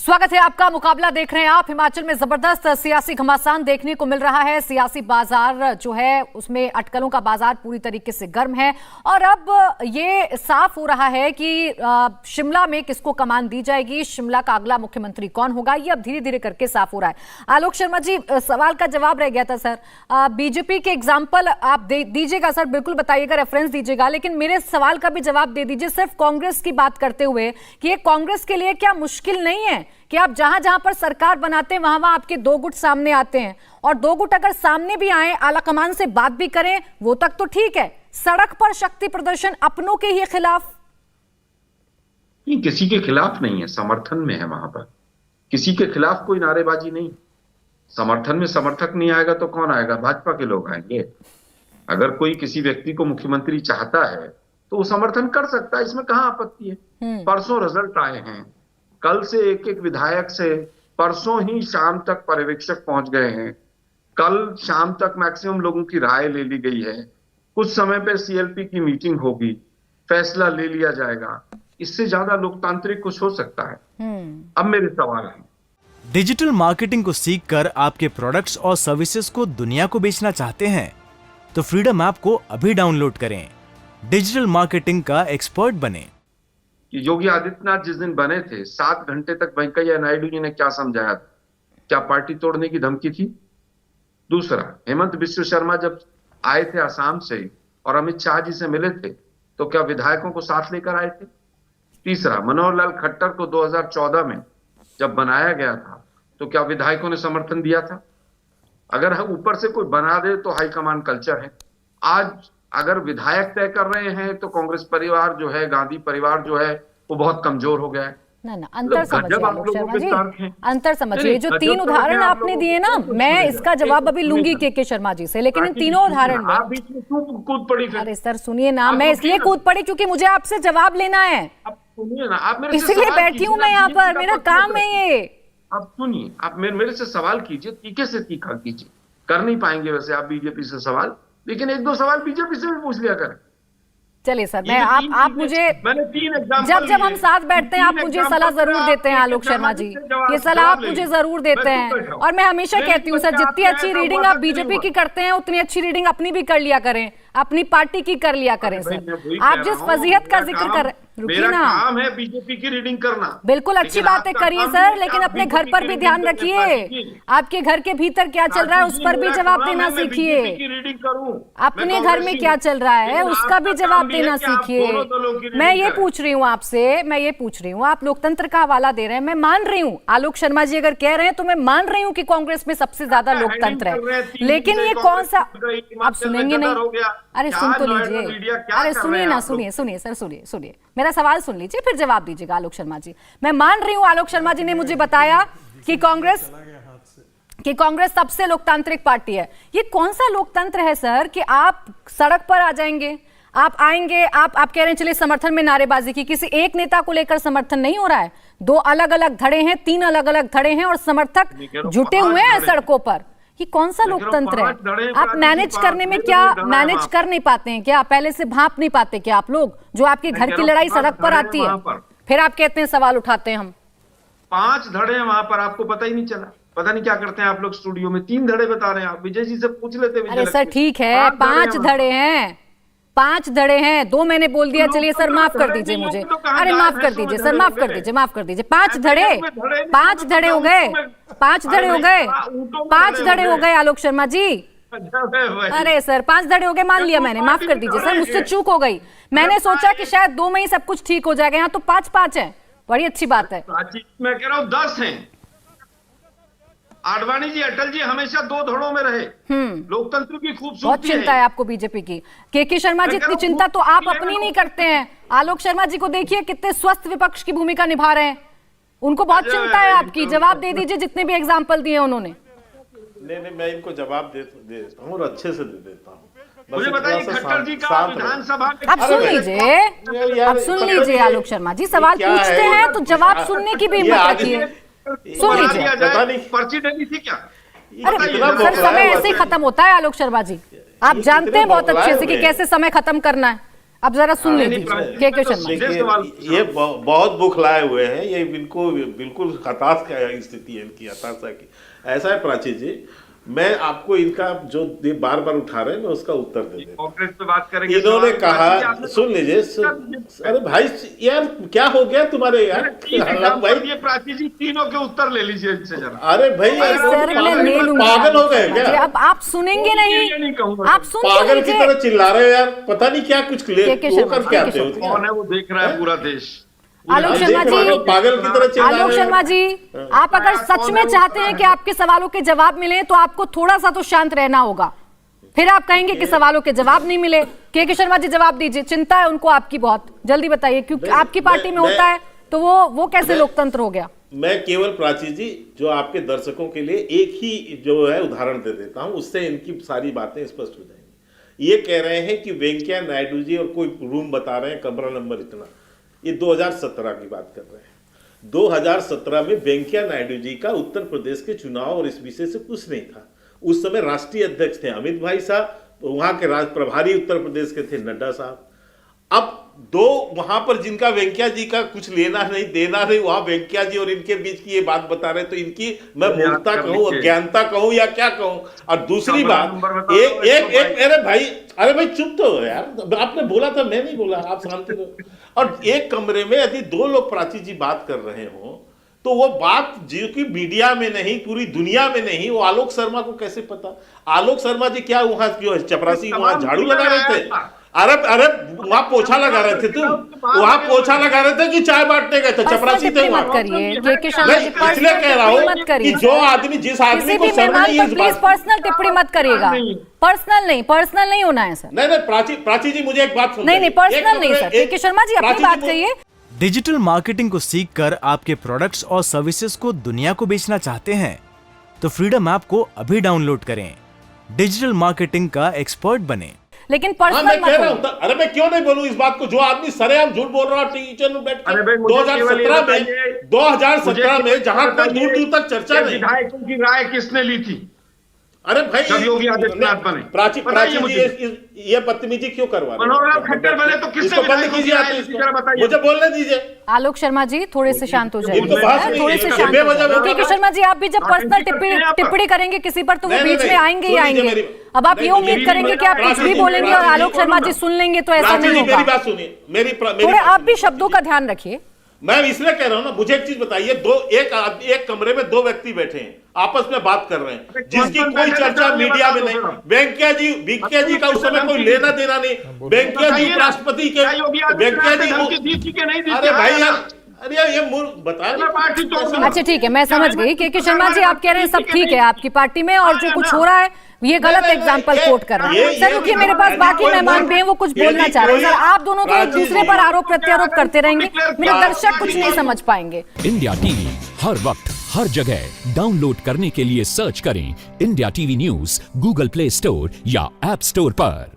स्वागत है आपका। मुकाबला देख रहे हैं आप। हिमाचल में जबरदस्त सियासी घमासान देखने को मिल रहा है। सियासी बाजार जो है उसमें अटकलों का बाजार पूरी तरीके से गर्म है और अब ये साफ हो रहा है कि शिमला में किसको कमान दी जाएगी, शिमला का अगला मुख्यमंत्री कौन होगा, ये अब धीरे धीरे करके साफ हो रहा है। आलोक शर्मा जी, सवाल का जवाब रह गया था सर। बीजेपी के एग्जाम्पल आप दीजिएगा सर, बिल्कुल बताइएगा, रेफरेंस दीजिएगा, लेकिन मेरे सवाल का भी जवाब दे दीजिए सिर्फ कांग्रेस की बात करते हुए कि ये कांग्रेस के लिए क्या मुश्किल नहीं है कि आप जहां जहां पर सरकार बनाते हैं वहां आपके दो गुट सामने आते हैं और दो गुट अगर सामने भी आए, आला कमान से बात भी करें, वो तक तो ठीक है, सड़क पर शक्ति प्रदर्शन अपनों के ही खिलाफ? नहीं, किसी के खिलाफ नहीं है, समर्थन में है। वहां पर किसी के खिलाफ कोई नारेबाजी नहीं। समर्थन में समर्थक नहीं आएगा तो कौन आएगा? भाजपा के लोग आएंगे। अगर कोई किसी व्यक्ति को मुख्यमंत्री चाहता है तो वो समर्थन कर सकता है, इसमें कहां आपत्ति है। परसों रिजल्ट आए हैं, कल से एक एक विधायक से परसों ही शाम तक पर्यवेक्षक पहुंच गए हैं। कल शाम तक मैक्सिमम लोगों की राय ले ली गई है। कुछ समय पे सीएलपी की मीटिंग होगी, फैसला ले लिया जाएगा। इससे ज्यादा लोकतांत्रिक कुछ हो सकता है? अब मेरे सवाल है, डिजिटल मार्केटिंग को सीखकर आपके प्रोडक्ट्स और सर्विसेज को दुनिया को बेचना चाहते हैं तो फ्रीडम ऐप को अभी डाउनलोड करें। डिजिटल मार्केटिंग का एक्सपर्ट बने। कि योगी आदित्यनाथ जिस दिन बने थे 7 घंटे तक वेंकैया नायडू जी ने क्या समझाया था? क्या पार्टी तोड़ने की धमकी थी? दूसरा, हेमंत बिश्व शर्मा जब आए थे आसाम से और अमित शाह जी से मिले थे तो क्या विधायकों को साथ लेकर आए थे? तीसरा, मनोहर लाल खट्टर को 2014 में जब बनाया गया था तो क्या विधायकों ने समर्थन दिया था? अगर हम ऊपर से कोई बना दे तो हाईकमान कल्चर है। आज अगर विधायक तय कर रहे हैं तो कांग्रेस परिवार जो है, गांधी परिवार जो है, वो बहुत कमजोर हो गया है। ना अंतर समझिए आलोक शर्मा जी, अंतर समझिए। जो 3 उदाहरण आपने दिए ना, मैं इसका जवाब अभी लूंगी के शर्मा जी से, लेकिन इन तीनों उदाहरण में आप बीच में क्यों कूद पड़ी? अरे सर सुनिए ना, मैं इसलिए कूद पड़ी क्योंकि मुझे आपसे जवाब लेना है। सुनिए ना, आप मेरे से इसलिए बैठी हूं मैं यहाँ पर, मेरा काम है ये। आप सुनिए, आप मेरे से सवाल कीजिए, तीखे से तीखा कीजिए। कर नहीं पाएंगे वैसे आप बीजेपी से सवाल, लेकिन 1-2 सवाल बीजेपी से भी पूछ लिया करें। चलिए सर, मैं आप मुझे, मैंने 3 एग्जाम्पल जब हम साथ बैठते हैं आप मुझे सलाह जरूर देते हैं आलोक शर्मा जी, ये सलाह आप मुझे जरूर देते हैं और मैं हमेशा कहती हूँ सर, जितनी अच्छी रीडिंग आप बीजेपी की करते हैं उतनी अच्छी रीडिंग अपनी भी कर लिया करें, अपनी पार्टी की कर लिया करें सर। आप जिस फजीहत का जिक्र कर रहे हैं, रुकिए ना, काम है बीजेपी की रीडिंग करना। बिल्कुल अच्छी बातें करिए सर, लेकिन अपने घर पर भी ध्यान रखिए। आपके घर के भीतर क्या चल रहा है उस पर भी जवाब देना सीखिए। अपने घर में क्या चल रहा है उसका भी जवाब देना सीखिए। मैं ये पूछ रही हूँ आपसे, मैं ये पूछ रही हूँ, आप लोकतंत्र का हवाला दे रहे हैं, मैं मान रही हूँ, आलोक शर्मा जी अगर कह रहे हैं तो मैं मान रही हूँ कि कांग्रेस में सबसे ज्यादा लोकतंत्र है, लेकिन ये कौन सा, आप सुनेंगे नहीं? अरे सुन तो लीजिए, अरे सुनिए ना, सुनिए सर, सुनिए मेरा सवाल सुन लीजिए फिर जवाब दीजिएगा आलोक शर्मा जी। मैं मान रही हूं, आलोक शर्मा जी ने मुझे बताया कि कांग्रेस सबसे लोकतांत्रिक पार्टी है। ये कौन सा लोकतंत्र है सर कि आप सड़क पर आ जाएंगे, आप आएंगे, आप कह रहे हैं चलिए समर्थन में नारेबाजी की, किसी एक नेता को लेकर समर्थन नहीं हो रहा है। 2 अलग अलग धड़े हैं, 3 अलग अलग धड़े हैं और समर्थक जुटे हुए हैं सड़कों पर। ये कौन सा लोकतंत्र है? आप मैनेज करने में क्या मैनेज कर नहीं पाते हैं क्या? पहले से भांप नहीं पाते क्या आप लोग? जो आपके घर की लड़ाई सड़क पर आती है फिर आप कहते हैं सवाल उठाते हैं हम। 5 धड़े हैं वहां पर, आपको पता ही नहीं चला। पता नहीं क्या करते हैं आप लोग स्टूडियो में। 3 धड़े बता रहे हैं आप, विजय जी से पूछ लेते। अरे सर ठीक है, 5 धड़े हैं, 5 धड़े हैं, 2 मैंने बोल दिया, चलिए सर माफ कर दीजिए मुझे। अरे माफ कर दीजिए सर, माफ कर दीजिए। 5 धड़े हो गए, 5 धड़े हो गए आलोक शर्मा जी। अरे सर 5 धड़े हो गए, मान लिया मैंने, माफ कर दीजिए सर, मुझसे चूक हो गई। मैंने सोचा कि शायद 2 में ही सब कुछ ठीक हो जाएगा, यहाँ तो 5 है, बड़ी अच्छी बात है। मैं कह रहा हूँ 10 हैं। आडवाणी जी, अटल जी हमेशा 2 धड़ों में रहे। लोकतंत्र की खूबसूरती बहुत चिंता है आपको बीजेपी की। के शर्मा जी, इतनी चिंता तो आप अपनी नहीं करते हैं। आलोक शर्मा जी को देखिए कितने स्वस्थ विपक्ष की भूमिका निभा रहे हैं, उनको बहुत चिंता है आपकी। जवाब दे दीजिए जितने भी एग्जाम्पल दिए उन्होंने। नहीं, मैं इनको जवाब देता हूँ और अच्छे से दे देता हूँ। मुझे बताइए, खट्टर जी का विधानसभा आप सुन लीजिए आलोक शर्मा जी, सवाल पूछते हैं तो जवाब सुनने की भी हिम्मत रखिए। सुन लीजिए, पर्ची देनी थी क्या? अरे सर समय ऐसे ही खत्म होता है आलोक शर्मा जी, आप जानते हैं बहुत अच्छे से कि कैसे समय खत्म करना है। अब जरा सुन लीजिए के शर्मा। देखिए, ये बहुत बुखलाए हुए हैं, ये बिल्कुल हताश की स्थिति है इनकी, हताशा की। ऐसा है प्राची जी, मैं आपको इनका जो बार बार उठा रहे हैं मैं उसका उत्तर दे देता हूं। कांग्रेस पे बात करेंगे, इन्होंने कहा, सुन लीजिए, अरे भाई यार क्या हो गया तुम्हारे यार भाई, ये प्राची जी तीनों के उत्तर ले लीजिए इनसे जरा। अरे भाई पागल हो गए क्या? अब आप सुनेंगे नहीं, आप सुन पागल की तरह चिल्ला रहे हो यार, पता नहीं क्या कुछ करके आते हो। कौन है वो देख रहा है पूरा देश। आलोक शर्मा जी, पागल की तरह आलोक शर्मा जी, आप अगर सच में चाहते हैं कि आपके सवालों के जवाब मिले तो आपको थोड़ा सा तो शांत रहना होगा। फिर आप कहेंगे कि सवालों के जवाब नहीं मिले। के शर्मा जी जवाब दीजिए, चिंता है उनको आपकी बहुत, जल्दी बताइए, क्योंकि आपकी पार्टी में होता है तो वो कैसे लोकतंत्र हो गया। मैं केवल प्राची जी जो आपके दर्शकों के लिए एक ही जो है उदाहरण दे देता हूं, उससे इनकी सारी बातें स्पष्ट हो जाएंगी। ये कह रहे हैं कि वेंकैया नायडू जी, और कोई रूम बता रहे हैं कमरा नंबर इतना, ये 2017 की बात कर रहे हैं। 2017 में वेंकैया नायडू जी का उत्तर प्रदेश के चुनाव और इस विषय से कुछ नहीं था। उस समय राष्ट्रीय अध्यक्ष थे अमित भाई साहब, वहां के राज्य प्रभारी उत्तर प्रदेश के थे नड्डा साहब। अब दो वहां पर जिनका वेंकैया जी का कुछ लेना नहीं देना नहीं, वहां वेंकैया जी और इनके बीच की ये बात बता रहे, तो इनकी मैं मूर्खता कहूं, अज्ञानता कहूं या क्या कहूं। और दूसरी बात, एक अरे भाई चुप तो हो यार, आपने बोला था, मैं नहीं बोला, आप शांति रहो। और एक कमरे में यदि दो लोग प्राची जी बात कर रहे हो तो वो बात जो कि मीडिया में नहीं, पूरी दुनिया में नहीं, वो आलोक शर्मा को कैसे पता? आलोक शर्मा जी क्या वहां क्यों चपरासी वहां झाड़ू लगा रहे थे? अरे वहां पोछा लगा रहे थे, तुम वहां पोछा लगा रहे थे कि चाय बांटने गए थे? चपरासी थे वहां। इसलिए कह रहा हूं कि जो आदमी, जिस आदमी को पर्सनल टिप्पणी मत करिएगा। पर्सनल नहीं होना है सर। नहीं प्राची जी मुझे एक बात सुन। नहीं पर्सनल नहीं सर। के शर्मा जी अपनी बात कहिए। डिजिटल मार्केटिंग को सीखकर आपके प्रोडक्ट्स और सर्विसेज को दुनिया को बेचना चाहते हैं तो फ्रीडम ऐप को अभी डाउनलोड करें। डिजिटल मार्केटिंग का एक्सपर्ट बने। लेकिन पर्सनल मैं कह रहा हूं, अरे मैं क्यों नहीं बोलूं इस बात को? जो आदमी सरेआम झूठ बोल रहा है टीवी में बैठ के 2017 में जहां कोई दूर दूर तक चर्चा नहीं। विधायकों की राय किसने ली थी? अरे भाई जब योगी आदित्यनाथ बने, प्राची ये बदतमीजी क्यों करवा रहे? मनोहर खट्टर बने तो किसने बंद कीजिए, आप मुझे बोलने दीजिए। आलोक शर्मा जी थोड़े से शांत हो जाइए, थोड़े से शांत हो जाइए। के शर्मा जी, आप भी जब पर्सनल टिप्पणी करेंगे किसी पर तो वो बीच में आएंगे ही आएंगे। अब आप ये उम्मीद करेंगे कि आप कुछ भी बोलेंगे और आलोक शर्मा जी सुन लेंगे तो ऐसा नहीं होगा। मेरी बात सुनिए, थोड़े आप भी शब्दों का ध्यान रखिए। मैं इसलिए कह रहा हूं ना, मुझे एक चीज बताइए, एक कमरे में दो व्यक्ति बैठे हैं, आपस में बात कर रहे हैं, जिसकी कोई चर्चा मीडिया में नहीं। वेंकैया जी का उस समय कोई लेना देना नहीं। वेंकैया जी उपराष्ट्रपति के, वेंकैया जी, अरे भाई यार, अरे ये बताया। अच्छा ठीक है, मैं समझ गई के शर्मा जी, आप कह रहे हैं सब ठीक है आपकी पार्टी में और जो कुछ हो रहा है ये गलत एग्जाम्पल कोट कर रहे हैं। सर रुकिए, मेरे पास बाकी मेहमान भी हैं, वो कुछ बोलना चाह रहे हैं। सर आप दोनों तो एक दूसरे पर आरोप प्रत्यारोप करते रहेंगे, मेरे दर्शक कुछ नहीं समझ पाएंगे। इंडिया टीवी हर वक्त हर जगह डाउनलोड करने के लिए सर्च करें India TV news Google play store या ऐप स्टोर पर।